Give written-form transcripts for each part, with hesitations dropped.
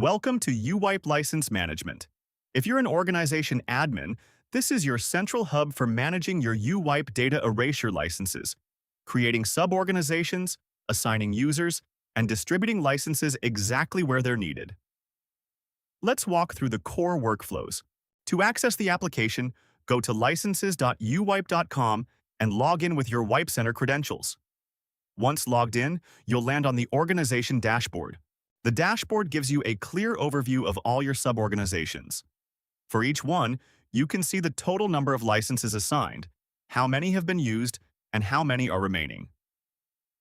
Welcome to YouWipe License Management. If you're an organization admin, this is your central hub for managing your YouWipe data erasure licenses, creating suborganizations, assigning users, and distributing licenses exactly where they're needed. Let's walk through the core workflows. To access the application, go to licenses.uwipe.com and log in with your WipeCenter credentials. Once logged in, you'll land on the organization dashboard. The dashboard gives you a clear overview of all your suborganizations. For each one, you can see the total number of licenses assigned, how many have been used, and how many are remaining.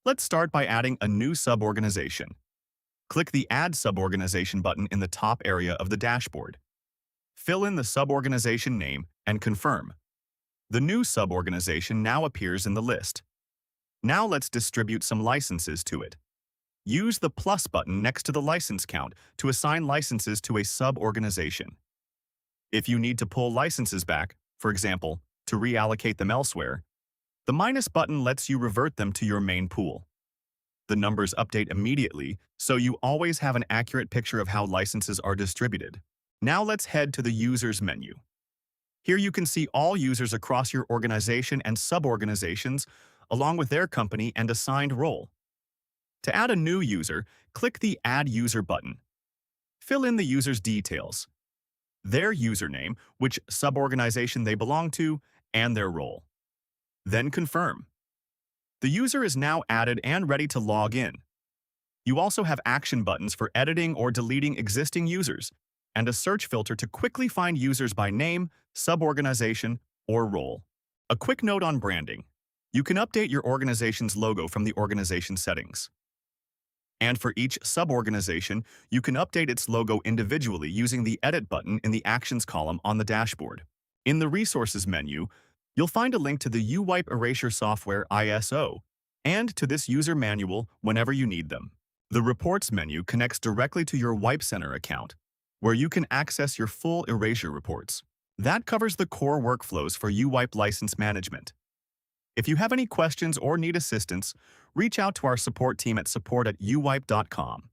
Let's start by adding a new suborganization. Click the Add Suborganization button in the top area of the dashboard. Fill in the suborganization name and confirm. The new suborganization now appears in the list. Now let's distribute some licenses to it. Use the plus button next to the license count to assign licenses to a suborganization. If you need to pull licenses back, for example, to reallocate them elsewhere, the minus button lets you revert them to your main pool. The numbers update immediately, so you always have an accurate picture of how licenses are distributed. Now let's head to the Users menu. Here you can see all users across your organization and suborganizations, along with their company and assigned role. To add a new user, click the Add User button. Fill in the user's details, their username, which suborganization they belong to, and their role. Then confirm. The user is now added and ready to log in. You also have action buttons for editing or deleting existing users, and a search filter to quickly find users by name, suborganization, or role. A quick note on branding. You can update your organization's logo from the organization settings. And for each suborganization, you can update its logo individually using the Edit button in the Actions column on the dashboard. In the Resources menu, you'll find a link to the YouWipe Erasure software ISO and to this user manual whenever you need them. The Reports menu connects directly to your WipeCenter account, where you can access your full Erasure reports. That covers the core workflows for YouWipe license management. If you have any questions or need assistance, reach out to our support team at support@youwipe.com.